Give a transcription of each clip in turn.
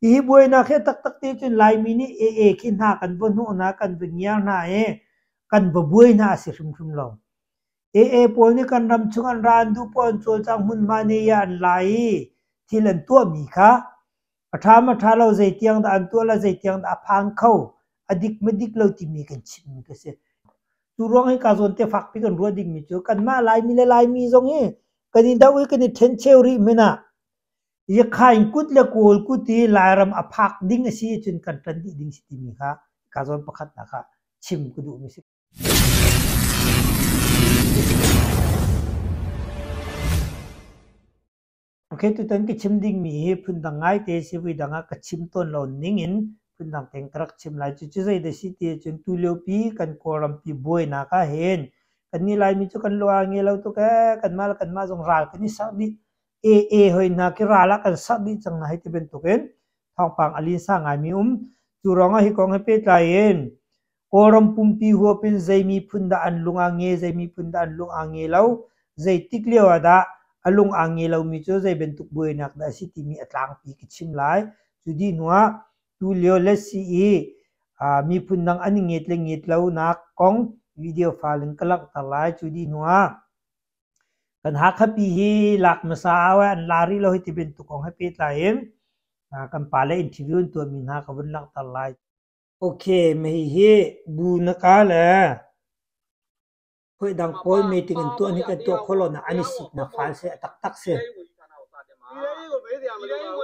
อีบวยนะแค่ตักตีจนลายมินิคินหากันบนหัวนากันเป็นยาหน้ากันบวยนะสิชุมลงปอลนี่กันรำชงอันรานดูปอนโซจังหุ่นมาเนียอันไหลที่เล่นตัวมีค่ะอาทาเราใจเตียงอันตัวละใจเตียงอพังเข้าอดิกไม่ดิกเราที่มีกันชิมกันเสียตัวร้องให้การสนเตฝักพี่กันรัวดิกมีจูกันมาลายมีตรงนี้กันนี่ดาวกันนี่เทนเชอรี่ไม่น่ะยังขายกุดเล็กโกลกุตีลายรำอพักดิ้งสิจนกันตันดิ้งสิที่มีค่ะการสนประคัตนะคะชิมกุดูมิสิโอเคตุตันกิชิมดิ้งมีพุ่นดังไงเตสิวิดังก็ชิมต้นเรานิ่งินพุ่นดังเต็งตรักชิมลายจุดใจเดสิเตจนตุเลียวปีกันโครัมปีบวยนักเห็นกันนี่ลายมีจุกันลวงเงเราตัวแกกันมาจงรักกันนี่สักดิเฮ้ยนักกีฬาละกันสักดิจังนะให้ที่เป็นตัวเองทางปังอลินสร้างไงมีจุรองให้กองให้เป็ดลายเองโครัมปุ่มปีหัวเป็นใจมีพุ่นดาอันลุงอ่างเงใจมีพุ่นดาอันลุงอ่างเงเราใจติกเลียวดาอลุงอ่างเงเรามีจูใจเป็นตุกบวยนักได้สิที่มีอัตลังปีกิชิมลายจุดีนัวตุเลียวเลสีมีพุ่นดังอันเงตเรานักกองวิดีโอไฟล์กลักตลายจุดีนัวกันหาขับปีหลักมาสาวอันลารีเราให้ที่เป็นตุกของให้เป็ดลายเองกันปาเลอินทิวิวตัวมีนักกันลักตลายโอเคไม่เฮบูนักอะไรเพื่อดังโพลมีติงตัวนี้กันตัวโคลนะอันนี้สินะไฟล์เสียตักเสียပြည်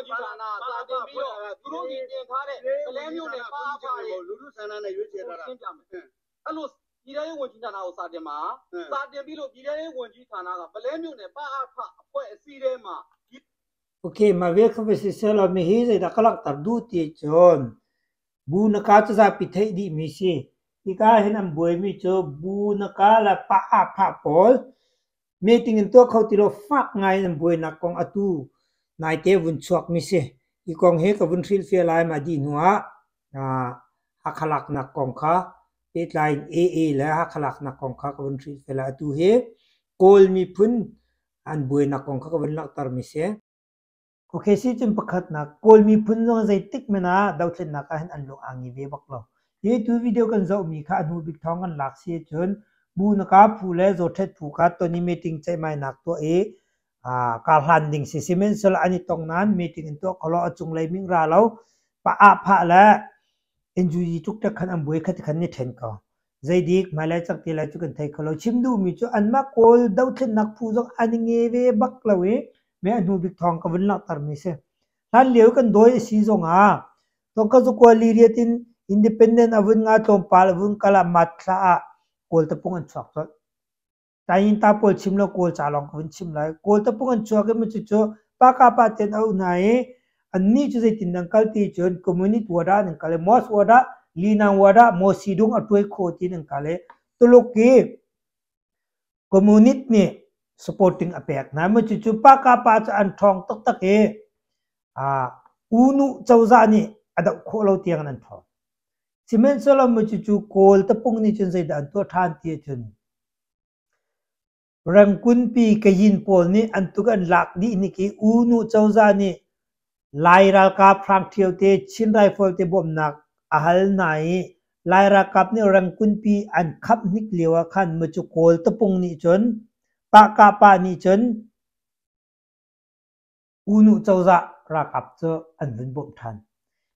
ထောင်ရေးဝန်ကြီးဌာနကိုစာတင်မှာစာတင်ပြီးလို့ပြည်ထောင်ရေးဝန်ကြီးဌာနကဗလဲမြို့နယ်ပအဖအဖွဲ့အစည်းထဲမှာโอเคมาเวกไปสิเซลมีฮีจะกลักตัดดูตีจนบูนกาจะจะปิดให้ดีมิสิที่กาเห็นอันบวยมิจบูนกาละปะอาภาพอลมีติงตัวเขาติโรฟักไงอันบวยนักกองอตูนายเทวุนชวกมิสิอีกองเฮกับวุนฟิลเฟียไลมาดีนัวฮักลักนักกองข้าเป็ดไลน์แล้วฮักลักนักกองข้ากับวุนฟิลเฟียไลตูเฮโกลมีพุ่นอันบวยนักกองข้ากับวุนลักตาร์มิสิโอเคสิจุนประคัตนักโกลมีพุ่นลงใจติกมันนะดาวเช่นนักเห็นอันลงอ่างยีเวบักเราये टू वीडियोกันจะมีค่าหนูบิ๊กทองกันหลักเสียจนบูนกับผู้เล่จดเท็จผู้กัดตัวนี้มีติงใจไม่หนักตัวการหันดิ่งสิซิเมนสละอันนี้ตรงนั้นมีติงตัวเขาเราจุงเลยมิงราเราปะอาภะและเอ็นจูจีทุกท่านอันบุยขัดขันนี่เห็นก็ใจดีมาแล้วจากที่เราจุกันไทยเขาเราชิมดูมีจูอันมาโกลดาวเช่นนักผู้จงอันเงี้ยเวบักเราแม้หนูบิ๊กทองกับวันหลักตารมีเสียท่านเลี้ยวกันโดยซีจงต้องก็จะกวาลีเรียตินindependent avun nga tom pal avun kala matla kol tapungan chok chok tayin tapol chimlo kol chalong kun chimlai kol tapungan chok me chu paka paten au nai anni chu zai tin nang kalti chon community wada nang kale mos wada linang wada mosidung atoi khoti nang kale tuluki community ni supporting apek na me chu paka pa cha an thong tak tak unu chawza ni ada kholo tiang nan thongซีเมนต์สลัมมุจูโกลตะปุ่งนี่จนใจดันตัวทานเตียจนรังกุนปีกยินโปลนี่อันตุกันหลักนี่นี่กีอูนูเจ้าจานี่ลายราคาพรางเที่ยวเตชินไรฟอลเตบ่มหนักอาหารไหนลายราคานี่รังกุนปีอันขับนิกเลียวขันมุจูโกลตะปุ่งนี่จนปากาปานี่จนอูนูเจ้าจาราคาเจออันเป็นบ่มทัน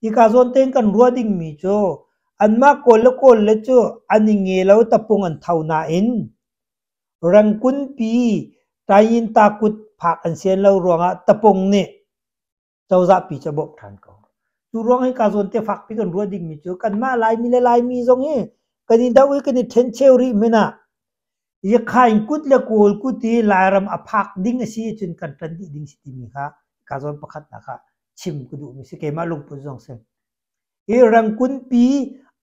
อีกาโซนเต็งกันรัวดิ่งมีโจอันมาโกลเลจูอันนี้เงเราตะปงอันเท่านาอินรังกุนปีตายินตากุดผักอันเสียนเรารวงตะปงเนี่ยเจ้าจะปีจะบอกทานเขาจูรวงให้การสนเตฝักพี่กันรัวดิ่งมีโจกันมาลายมีตรงนี้กันนี่ดาวกันนี่เทนเชอรี่ไม่น่ะยังขายกุดเลโกลกุตีลายรำอภักดิ่งสิจนกันตันดิ่งสิมีค่ะการสนประคัตนะคะชิมกุดูมีสิเกมาลงปุ่นจงเซนรังกุนปี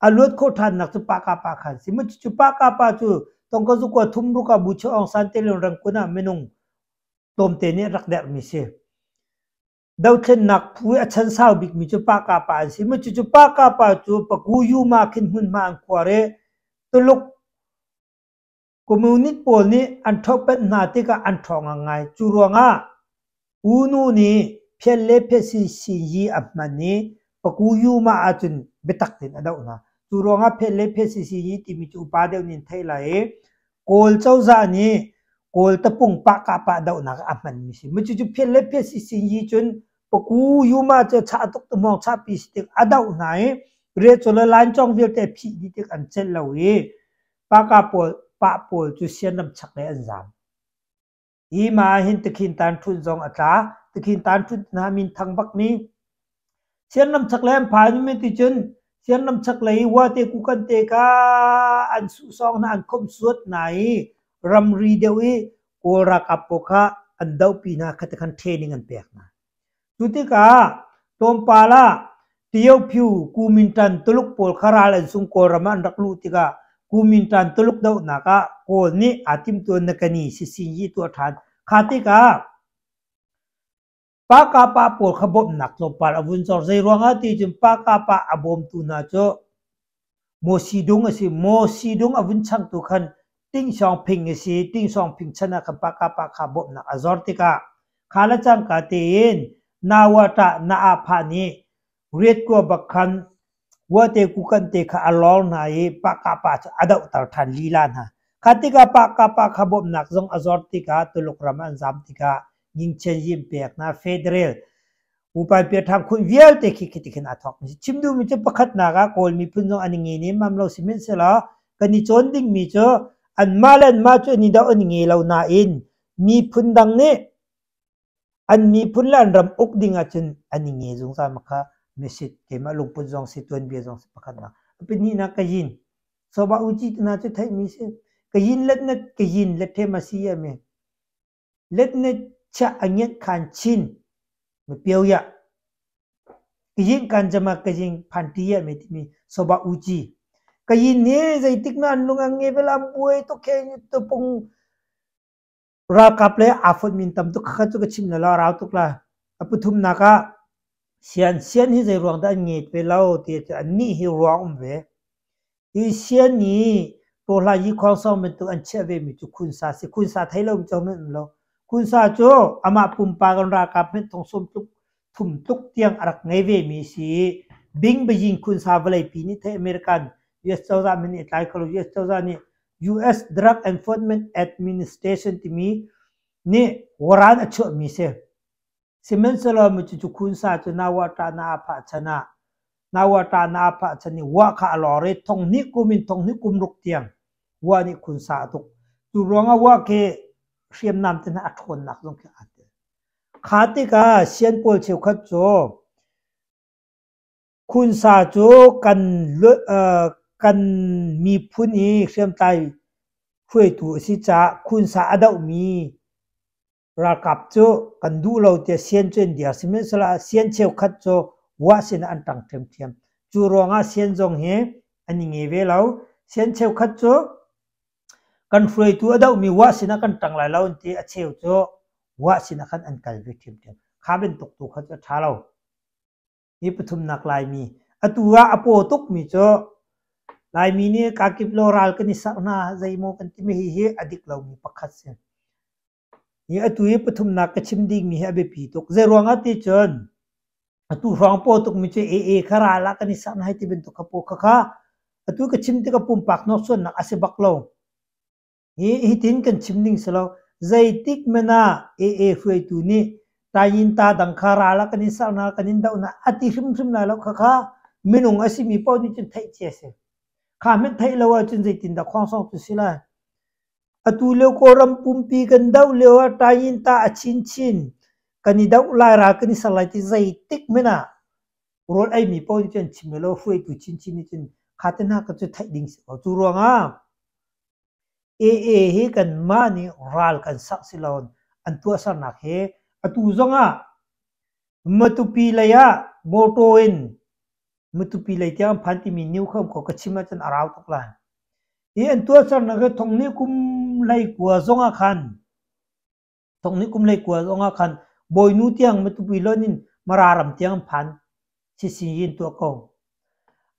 อลวดโคทันนักจุปากาปาขันสิมันจุปากาปาจูต้องก็จุกว่าทุ่มรุกาบุชองสันเตลรังกุน่ะเมนุงตมเตนี่รักเดร์มิเซดาวเช่นนักผู้อัจฉริยะบิกมีจุปากาปาสิมันจุปากาปาจูปะกูยูมาขึ้นหุ่นมาอังควาเรตุลุก community pol ni an thop pet na ti ka an thong ngai churonga unu ni phelle phesi si yi apmani paku yu ma atun betak tin adau na churonga phelle phesi si yi ti mi chu pa deu nin thaila e kol chau za ni kol tapung pa ka pa dau na apman mi si mi chu phelle phesi si yi chun paku yu ma cha cha tuk mong cha pi stik adau na e re chola lan chong vil te phi di tik an chel lo e pa ka pol pa pol chu sian nam chak le an zam i ma hin tikhin tan thun zong ata tikhin tan thun na min thang bak mi sian nam chak le an pha ni mi ti chun sian nam chak le wa te ku kan te ka an su song na an khom suat nai ram ri dewi ko ra ka po kha an dau pi na khat khan training an pek na tu ti ka tom pa la tiyo phiu kumintan tuluk pol kharal an sung ko raman raklu ti ka kumintan tuluk dau na ka ko ni atim tu na kani si si yi tu than khati ka pa ka pa pol khabom nak lo par avun chor zai ronga ti jum pa ka pa abom tu na cho mo si dung avun chang tu khan ting song phing si ting song phing chana ka pa ka pa khabom nak azor ti ka khala chang ka tin nawata na a pha ni red ko bakhan wa te ku kan te kha alol na e pa ka pa adau tar than lila na khatika pa ka pa khabom nak jong azor ti ka tuluk raman zam ti ka ning chen yim pek na federal upai pe tham khun vial te khi khi tikhin athok mi chimdu mi che pakhat na ga kol mi phun jong ani nge ni mamlo simen sela kani chon ding mi cho an malan ma chu ni da ani nge lo na in mi phun dang ne an mi phun lan ram uk ding a chun ani nge jong sa makha mesit ke ma lung pun jong si tuan bia jong pakhat na apini na kayin so ba uji na chu thai mi se kayin let the ma si ya me let ne cha anyet khan chin me piau ya kayin kan jama kayin phanti ya me ti mi so ba uji kayin ne zai tik na lung ang nge belam buai to ke to pung ra kap le afot min tam to kha chu ka chim na la raw tuk la aputhum na ka sian hi zai ruang da nge pe lau ti ani hi ruang ve i sian ni to la yi khong som men tu an che ve mi chu khun sa thai lo chom men lo khun sa cho ama pum pa gan ra kap men thong som tuk thum tuk tiang arak ngai ve mi si bing beijing khun sa valai pi ni the american us choza men ni tai kholo us choza ni US Drug Enforcement Administration ti mi ni waran acho mi se simen selo mu chu khun sa chu nawata na pha chani wa kha lore thong ni kum ruk tiang wa ni khun sa tu tu ronga wa ke siam nam tin a thon nak jong ke ate khati ka sian pol cheu khat cho khun sa chu kan mi phuni siam tai khoi tu si cha khun sa adau mi ra kap cho kan du lo te sian chen dia simen sala sian cheu khat cho wa sin an tang them chu ronga sian jong he ani nge ve lo sian cheu khat cho kan froi tu adau mi wa sin kan tang lai lo ti a cheu cho wa sin kan an kal ve them kha ben tuk tu khat tha lo ni pathum nak lai mi atua apo tuk mi cho lai mi ni ka kip lo ral kan isa na zai mo kan ti mi hi adik lo mi pakhat se ni atui pathum na ka chim ding mi ha be pi tok ze ronga ti chon atu rong po tok mi che e khara la kan isa na ti ben to ka po kha atu ka chim ti ka pum pak no son na ase bak lo hi tin kan chim ding selo zai tik mena e fui tu ni ta yin ta dang khara la kan isa na kan in da na ati hrim na lo kha minung asi mi po ni chin thai che se kha men thai lo wa chin zai tin da khong song tu sila atu le ko ram pumpi kan dau le wa ta yin ta chin kani dau la ra kani salai ti zai tik mena rol ai mi po ni chen chimelo fui tu chin ni chin khatena ka chu thai ding se tu ronga he kan ma ni ral kan sak silon an tu sa na he atu zonga matupi la ya motoin mutupi lai tiang phanti mi new khom ko kachima chan arau tok la e an tua char na ga thongni kum lai kwa zonga khan boy nu tiang mutupi lonin mararam tiang phan si yin to ko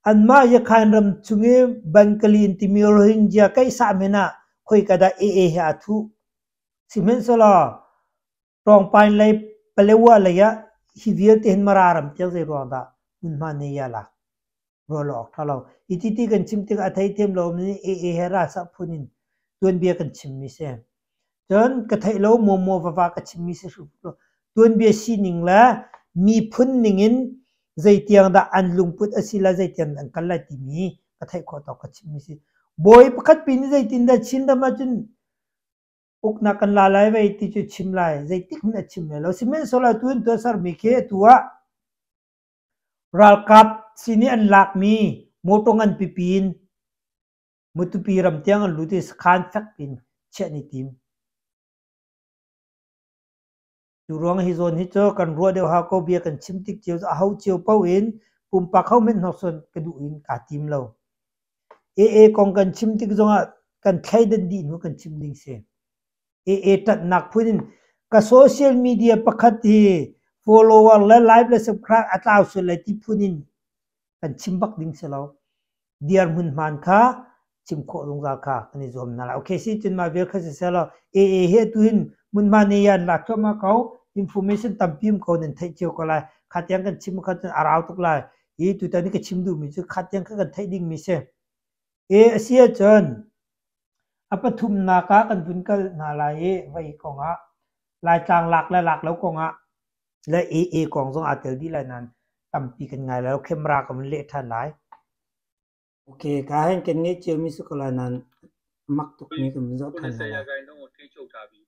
an ma ya khan ram chunge bankali intimi rohingya kai sa mena คุยกันได้เฮาทุสิเมนสลาตรองไปเลยเปลวอะไรยะฮิวิลเตนมารารมเจ้าใจรองดามุนมาเนียละรอหลอกท่าเราอิติติกันชิมติกอัฐิเทียมเราเนี่ยเฮราสับพุนินตัวเบียกันชิมมิเซจนกระไทเราโมโมฟ้ากันชิมมิเซสุดตัวเบียสินิงละมีพุนนิงินใจเตียงดาอันลุงพุทธศิลาใจเตียงอันกัลลาติมีกระไทขอตอกกันชิมมิเซบอยประคัดปีนี้ใจตินดาชินดามาจนอุกนักกันลาลายไว้ที่จุดชิมลายใจติกนัดชิมเลยเราสิเมนโซลาตัวสารมีเคตัวรัลกับสินี่อันลักมีโมตงันปีนมุตุปีรำเตียงอันลุติสขานฟักปินเชนิติมจูรวงฮิโซนฮิโจกันรัวเดียวหาก็เบียกันชิมติกเจียวเอาเจียวเป้าอินปุ่มปากเขาเม็ดนกสนกระดูอินกาติมเรากองกันชิมติกจงกันใครดันดีนกันชิมดิ้งเสียตัดนักพูดินกับโซเชียลมีเดียประคัดที่ follower และไลฟ์และ subscribe อัตราส่วนเลยที่พูดินกันชิมบักดิ้งเสียแล้วเดียร์มุนมันค่ะชิมโคตรงราคาอันนี้จอมนั่นแหละโอเคสิจนมาเวลคัสเสียแล้วเฮตุหินมุนมันเนี่ยยันหลักเข้ามาเขา information ตามพิมพ์เขาเนี่ยไทยเจียวก็เลยขัดยังกันชิมขัดยังอาราวตุกเลยตัวตอนนี้ก็ชิมดูมีจุดขัดยังกันไทยดิ้งมีเสียเสียจนapa thum naka kan pun kal nalai vai konga lai chang lak la lak lo konga le kong song atel di la nan tampi kan ngai la camera ka man le than lai okay ka hen ken nge che mi su ko la nan mak tuk ni kan zo than la 90ရာခိုင်နှုန်းကိုထိချုပ်ထားပြီး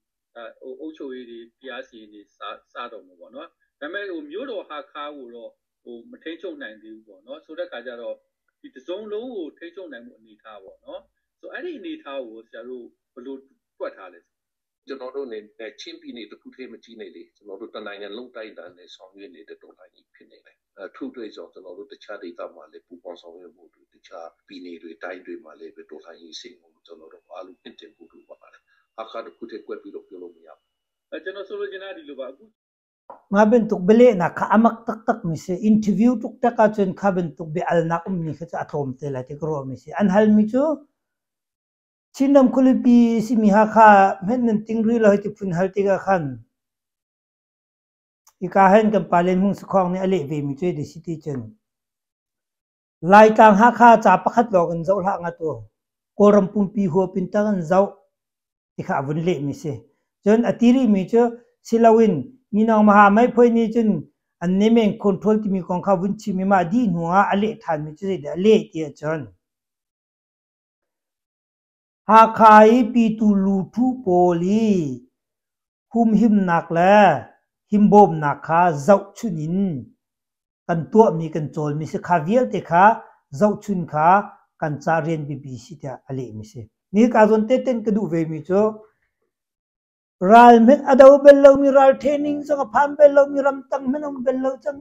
အုပ်ချုပ်ရေးတွေတရားစီရင်တွေစတော့မှာပေါ့နော်ဒါပေမဲ့မြို့တော်ဟာခါကိုတော့မထိချုပ်နိုင်သေးဘူးပေါ့နော်ဆိုတဲ့ခါကျတော့ဒီတစုံလုံးကိုထိချုပ်နိုင်မှုအနေထားပေါ့နော်ဆိုအဲ့ဒီအနေထားကိုဆရာတို့ဘယ်လိုတွက်ထားလဲကျွန်တော်တို့နေချင်းပြည်နယ်တစ်ခုထဲမကြီးနေလေကျွန်တော်တို့တနိုင်ငံလုံးတိုင်းတာနဲ့ဆောင်ရွက်နေတဲ့တော်လှန်ရေးဖြစ်နေတယ်ထို့တွေ့ကြောင့်ကျွန်တော်တို့တခြားဒေသမှာလည်းပူးပေါင်းဆောင်ရွက်မှုတွေတခြားပြည်နယ်တွေတိုင်းတွေမှာလည်းတော်လှန်ရေးစိတ်ကိုကျွန်တော်တို့အားလုံးပြင်တင်ဖို့လိုပါတယ်အခါတစ်ခုတည်းကွက်ပြီးတော့ပြောလို့မရဘူးကျွန်တော်ဆိုလိုချင်တာဒီလိုပါအခုငါဘင်တုကဘလေနာခအမက်တက်မီစေအင်တာဗျူးတုကတကချွန်ခဘင်တုဘအလနာအုံနီခချအထုံတဲလာတိကရောမီစေအန်ဟလ်မီချူชินดำคุลิปีสิมีฮาคาเห็นนั่นติงรีเราให้ติพุนฮัลติกาขันอีกาเห็นกันปาเลนมุงสคองเนี่ยอเล่เวมิช่วยดิสิติจนลายกลางฮาคาจับประคัดหลอกกันเจ้าละงัตัวโกรมปุ่มปีหัวปินตากันเจ้าที่ข้าวุ่นเละมิเสจนอติริมิช่วยศิลาวินมีน้องมหาไม่พอยนี่จนอันนี้เมงคอนโทรลที่มีของข้าวุ่นชิมิมาดีหัวอเล่ทานมิช่วยเดอเล่เตียจนหากใครปีตูลูทูโปลีคุมหิมนักแล้วหิมบมนักข้าเจ้าชุนินกันตัวมีกันโจลมีสิขาเวียลเตข้าเจ้าชุนข้ากันจาเรียนบีบีสิเดียอะไรมิสินี่การจนเต้นกระดูเวมิโจรัลเม็ดอดาวเบลเรามีรัลเทรนนิ่งจังพันเบลเรามีรำตังเม็ดเบลเราจัง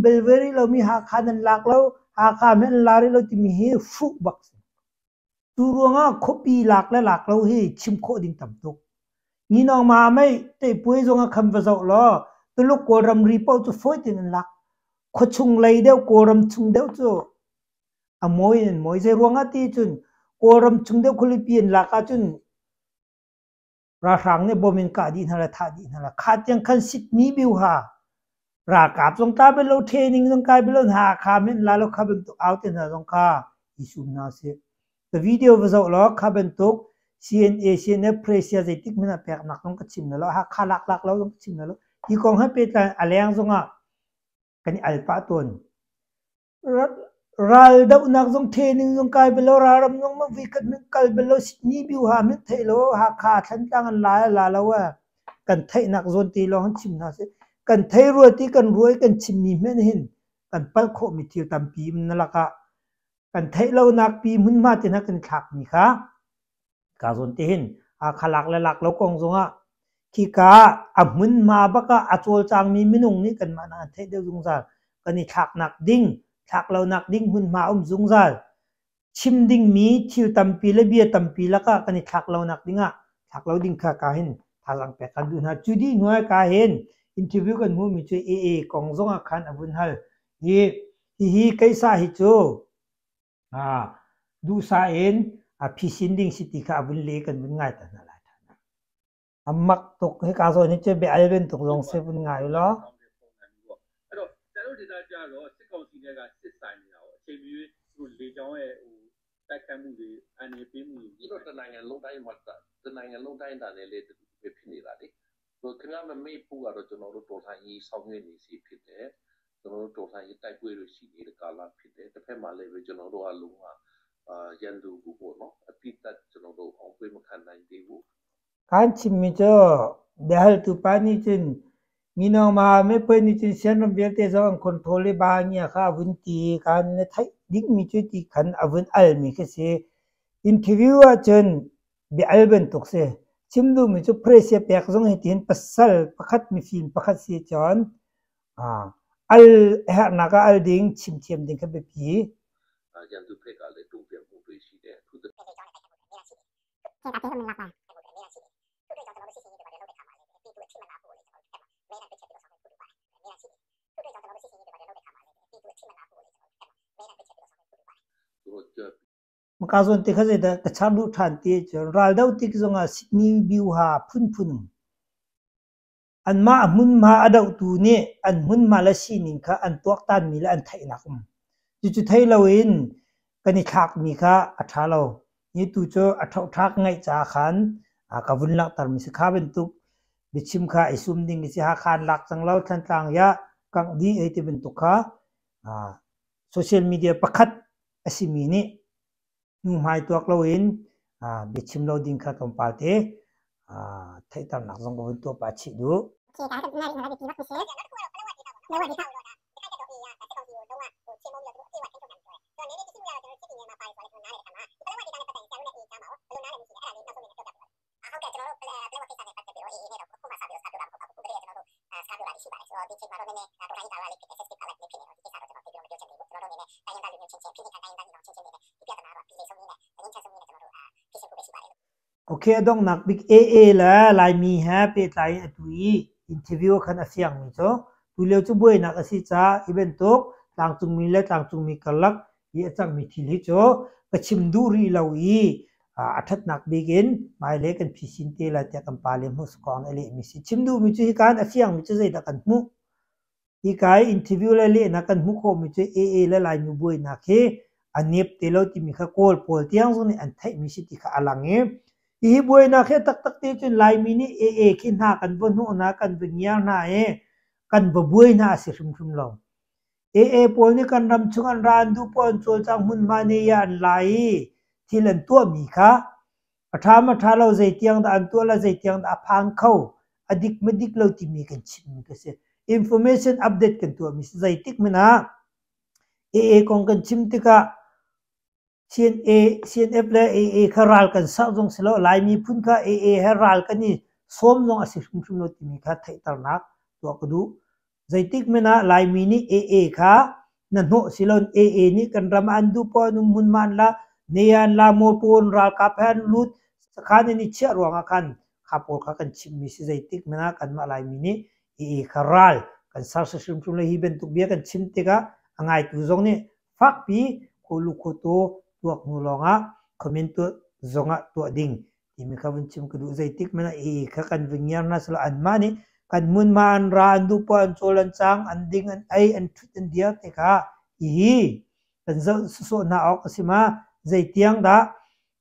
เบลเวรีเรามีหาขานันลักเราหาขาเม็ดลารีเราที่มีเฮฟุบักตัวรวงอ่ะคบปีหลักและหลักเราให้ชิมโคดินต่ำตุกนี่น้องมาไม่แต่ป่วยจงอ่ะคำภาษาล้อตัวลูกโกรำรีเป้าจะฟ้อยตินหลักขดชุงเลยเดียวโกรำชุงเดียวจ้ะมวยใจรวงอ่ะตีจุนโกรำชุงเดียวคุลิเปียนหลักอ่ะจุนราชังเนี่ยบ่มีกาดีนั่นแหละท่าดีนั่นแหละขาดยังคันสิทธิ์มีบิวหารากาบจงตาเป็นเราเทรนนิ่งจงกายเป็นเราหาขาเม็ดลาเราขับเป็นตัวเอาแต่หน้าจงกาอิสุนนาเสแต่วิดีโอวิดีโอล้อขับเป็นตุก CNN เพรสเซียใจติกมันแปลกหนักต้องกระชิมนั่นแล้วหากขาลักเราต้องกระชิมนั่นแล้วที่กองให้เป็นอะไรอย่างทรงอ่ะกันนี่อัลปาตุนรัลดาวนักทรงเทนึงทรงกายเป็นเรารารำทรงมาวิกัดมันกลายเป็นเรานี่บิวหามันเทโลหากขาฉันตั้งอันลายแล้วว่ากันเทนักโจนตีเราหันชิมน่าสิกันเทรวยที่กันรวยกันชิมนี่ไม่เห็นกันปั้ลโคมิเทียวตามปีมันนั่นแหละก็กันเทเรานักปีมุนมาตินักกันขักนี่ค่ะกาส่วนที่เห็นขลักและหลักเรากองทรงอ่ะขี้กามุนมาบักอาโจจางมีมินุงนี่กันมานานเทเดียวจุงซากันนี่ขักหนักดิ้งขักเราหนักดิ้งมุนมาจุงซาชิมดิ้งมีทิวตัมปีและเบียตัมปีแล้วก็กันนี่ขักเราหนักดิ้งอ่ะขักเราดิ้งค่ะกาเห็นทางแปลกันดูนะจุดที่หน่วยกาเห็นอินเทอร์วิวกันมูมีช่วยกองทรงอ่ะคันอบุญฮัลฮีไกซ่าฮิโจดูซาเอ็น พี่สินดิ้งสิติค่ะบุญเล่กันบุญง่ายแต่นั่นแหละมักตกให้การสอนนี่จะเป็นอะไรเป็นตกลงเสียบุญง่ายอยู่แล้วအဲ့တော့ကျွန်တော်ဒေတာကြတော့စစ်ကောင်စီတွေကစစ်ဆိုင်နေတာပေါ့အချိန်မျိုးသူလေကြောင်းရဲ့တိုက်ခတ်မှုတွေအနေပေးမှုတွေဒီတော့တနိုင်ငံလုံးတိုင်းမှာတနိုင်ငံလုံးတိုင်းတာနဲ့လေတူပဲဖြစ်နေတာလေဆိုခင်ဗျားမမေ့ဖို့ကတော့ကျွန်တော်တို့တော်လှန်ရေးဆောင်ရွက်နေစီဖြစ်တယ်ကျွန်တော်တို့တော်လှန်ရေးတိုက်ပွဲတွေရှိနေတဲ့ကာလဖြစ်တယ်တစ်ဖက်မှာလည်းပဲကျွန်တော်တို့အလုံးကရန်သူကိုပေါ့နော်အပိသက်ကျွန်တော်တို့အောင်ပွဲမခံနိုင်သေးဘူးการชิมมิจอเดี๋ยวตุปานี่จินมีน้องมาไม่เป็นนี่จินเสียนเบียร์เตะสองคนโทรเลยบางเนี่ยค่ะวุ้นตีการในไทยดิ้งมีจุดที่ขันอวุ้นอัลมีแค่เสียอินทิวิวว่าจนเบียร์เป็นตกเสียชิมดูมีจุดเพรสเซียเปียกส่งให้ทีนปัสสาวะประคัดมีฟิล์มประคัดเสียจอนอัลฮะนักอัลดิ้งชิมเทียมดิ้งกับพี่ยันตุเพกาเลยตูเปียกมุ้ยสีแดงทุกตัวมันการส่วนที่เขาจะกระชับรูทันที่จะรัลดาวที่ก็จะสินีบิวหาพุ่นอันมามุนมาอดาวตัวนี้อันมุนมาละสินิงค่ะอันตัวตันมีละอันไทยนักจุดไทยเราเองกันนี่ทักมีค่ะอัฐาเรานี่ตัวเจ้าอัฐทักไงจ่าขันกับวุ้นลักตารมีสิข้าเป็นตุกบิชิมค่ะไอซุ่มดิ้งสิหาขันลักจังเราทันต่างยะกังดีไอที่เป็นตุกค่ะโซเชียลมีเดียประคัดอสิมีนี่นุ่มหายตัวเราเองบิชิมเราดิ้งค่ะตรงปาเต้ไทยตามหลักจังก็เป็นตัวปาชิดูโอเคดองนักบิ๊กเอละลายมีฮะเป็นลายตุยอินเทอร์วิวขันเสียงมิโซตุเลี้ยวจุบวยนักสิจ้าอีเวนต์ตกต่างจุงมีและต่างจุงมีกลักยี่จังมีทิลิโจกระชิมดูรีลาวีอัฐนักบิ๊กอินหมายเลขกันพิสินเตละแต่กันปาเลมุสกองเอเลมิสิชิมดูมิจุฮิการเสียงมิจุใจตะกันมุอีกายอินเทอร์วิวละเลนักกันมุโคมิจุเอละลายมีบวยนักเฮอันนี้เตลติมิขะโกลโพลเตียงส่วนนี้อันไทยมิสิติขะอลังเฮอีบวยนักเฮตักตีจนลายมินิเอขินหากันบนหัวนักกันเป็นยาวหน้ากันบวยหน้าสิชุมลงโพลนี่กันรำชงอันรานดูปอนโจจังหุ่นมาเนียนลายที่เล่นตัวมีค่ะอาทาเราใจเตียงแต่อันตัวเราใจเตียงแต่พังเข้าอดิกไม่ดิกเราที่มีกันชิมกันเสีย information update กันตัวมีใจติกมันนะกองกันชิมติกะCNF และขรัลกันสาวจงสละลายมีพุ่นค่ะขรัลกันนี่ส้มจงอาศัยชุมโนติมีค่ะไทยตระหนักตัวกระดูใจติกมันนะลายมีนี่ค่ะนั่นโหสิลอนนี่กันรำอันดูปอนุมุนมันละเนียนลาโมตูนรัลกับแพนลุดสขานนี่เชื่อรวงกันขับโอลกันชิมมีใจติกมันนะกันมาลายมีนี่ขรัลกันสาวชุมเลยฮิเบนตุกเบียกันชิมติกะง่ายตัวจงนี่ฟักปีโคลุโคโตตัวนูลงคอมเมนต์ตัวจงตัวดิ่งที่มีคำชิมกระดูใจติกมันค่ะกันวิญญาณนั่นสละอันมานี่กันมุนมาอันราอันดูปอันโจลันจังอันดิ่งอันทุดอันเดียวแต่ค่ะกันจะสุน่าออกสิมาใจเตียงดา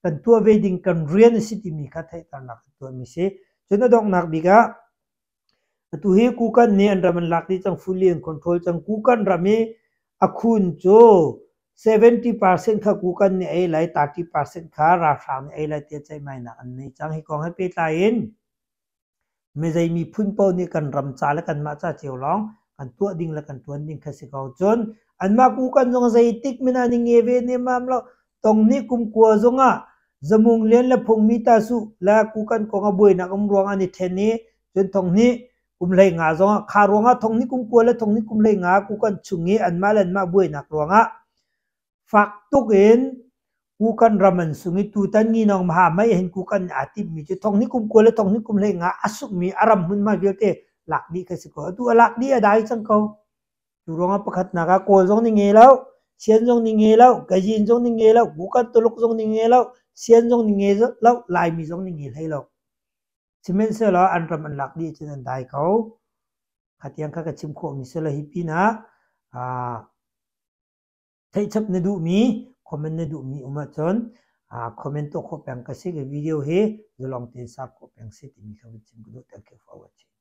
กันตัวเวดิ่งกันเรียนสิที่มีค่ะไทยตระหนักตัวมีเสจนดอกนักบิกะตัวเฮกูกันเนี่ยอันรามันหลักที่จัง fully in control จังกูกันรามีอคุณโจ70% ค่ะกูกันเนี่ยไล่30% ค่ะราคาเนี่ยไล่เตี้ยใจไม่นะอันนี้จังให้กองให้ไปตายเองไม่ใจมีพุ่นเป้านี่กันรำจ่าและกันมาจ่าเจียวร้องกันตัวดิ่งและกันตัวดิ่งค่ะสิเขาจนอันมากูกันจงใจติ๊กไม่นานเงี้ยเวเนี่ยมาแล้วตรงนี้กุมกัวจงจมุงเลี้ยนและพงมีตาสุและกูกันกองบวยนักรวงอันนี้เทนนี้จนตรงนี้กุมเลยงาจงคารวงตรงนี้กุมกัวและตรงนี้กุมเลยงากูกันชุงงี้อันมาเล่นมาบวยนักรวงฟักตุกเองกูกันรำมันสุงิตูตันงี้น้องมหาไม่เห็นกูกันอาทิตย์มีจุดทองนี้กุมกัวและทองนี้กุมเลยงาอสุมีอารมณ์มันมาเยอะเตะหลักดีกันสิก็ตัวหลักดีอะไรจังเขาดูรองประคัดนักโกลจงนี่เงี้ยแล้วเชียนจงนี่เงี้ยแล้วกะยินจงนี่เงี้ยแล้วกูกันตลกจงนี่เงี้ยแล้ว sian jong ni nge lo lai mi jong ni nge thei lo cement se lo an ram an lak di chen dai ko khatiang kha ka chim kho mi se la hi pi na thei chap ne du mi comment ne du mi uma chon comment to kho pang ka se video he zolong te sa kho pang se ti mi kha chim du thank you for watching